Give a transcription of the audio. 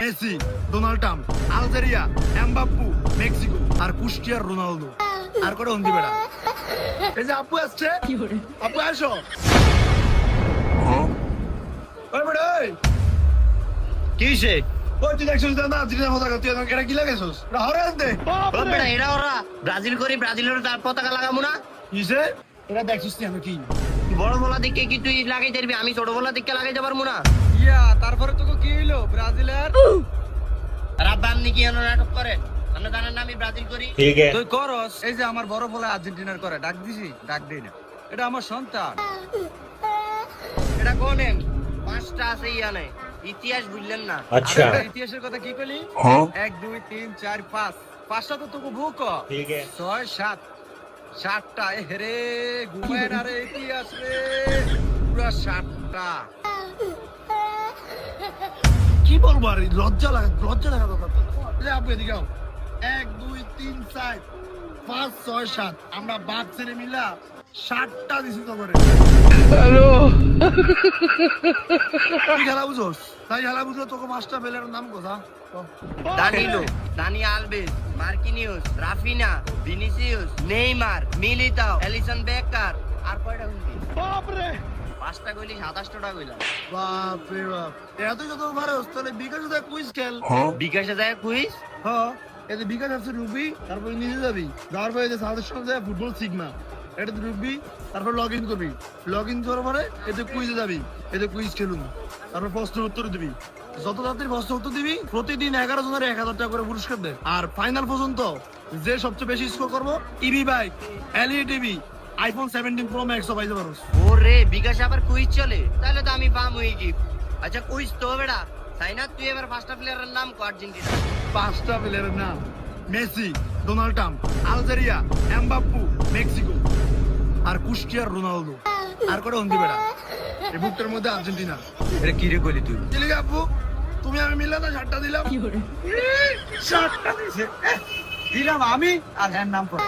Messi, Donald Trump, Algeria, Mbappe, Mexico আর কুষ্টিয়ার Ronaldo. আর করে হন্দি বেড়া। এই যে আপু আসছে, আপু আসো। ওই বেড়া, ওই কি হইছে? ওই তুই দেখছিস না আর্জেন্টিনার পতাকা, তুই এটা কি লাগাইছিস? এটা হরে দে। ও বেটা, এরা ওরা ব্রাজিল করি, ব্রাজিলের তার পতাকা লাগামু না? কিসে? এটা দেখছিস তুই আমি কি? বড় বলা দিকে কি তুই লাগাই দিবি, আমি ছোট বলা দিকে লাগাইতে পারবো না? ইয়া তারপরে তোকে কি হইলো ব্রাজিলের? রাব্বা আপনি কি এমন নাটক করে? আপনি জানেন না আমি ব্রাজিল করি? তুই করস, এই যে আমার বড় বলে আর্জেন্টিনার করে, ডাক দিছি, ডাক দেই না। এটা আমার সন্তান। এটা কোনেন? পাঁচটা আছে ইয়ানে, ইতিহাস বুঝলেন না? अच्छा আরে ইতিহাসের কথা কি কইলি? 1 2 3 4 5 পাঁচটা তো তোকে বুক ठीक है 6 7 7টা রে ঘুমায় না রে ইতিহাস রে, পুরা 7টা। কি বলবো আর লজ্জা লাগা কথা। এই আপু এদিকে আও। 1 2 3 4 5 6 7 আমরা বাপ ছেলে মিলা 7টা দিছি তো করে। হ্যালো তুই খেলা বুঝোস? তাই খেলা বুঝলো তোকে মাস্টার বেলের নাম কথা? Danilo, Dani Alves, Marquinhos, Raphinha, Vinicius, Neymar, Militao, Alisson Becker. আর কয়টা হইছে? বাপরে পাঁচটা কইলি 27টা কইলাম। বাপ রে বাপ, এত যত মারোস তাহলে বিকাশে দেখ কুইজ খেল। বিকাশে যায় কুইজ? হ্যাঁ এতে বিকাশ আছে রুবি, তারপর নিজে যাবি, যাওয়ার পরে যে সাউথ সঙ্গে যায় ফুটবল সিগমা, এটাতে ঢুকবি, তারপর লগ ইন করবি, লগ ইন করার পরে এতে কুইজে যাবি, এতে কুইজ খেলুন, তারপর প্রশ্নের উত্তর দিবি। যত তাড়াতাড়ি প্রশ্নের উত্তর দিবি প্রতিদিন 11 জনের 1000 টাকা করে পুরস্কার দেয়। আর ফাইনাল পর্যন্ত যে সবচেয়ে বেশি স্কোর করবো TV bike, LED TV, iPhone 17 pro max পাইতে পারো। ওরে বিকাশে আবার কুইজ চলে? তাহলে তো আমি পাম হয়ে গিফট। আচ্ছা কুইজ তো বেটা, তাই না? তুই এবার পাঁচটা প্লেয়ারের নাম কর আর্জেন্টিনা। 5টা প্লেয়ারের নাম: Messi, Donald Trump, Algeria, Mbappe, Mexico আর কুষ্টিয়ার রোনালদো। আর করে হন্দি বেড়া। এই বুকটার মধ্যে আর্জেন্টিনা। এটা কি রে কইলি তুই? চিলি আপু, তুমি আমি মিললে না 7টা দিলাম। 7টা দিছে। দিলাম আমি আর হ্যাঁ নাম পড়।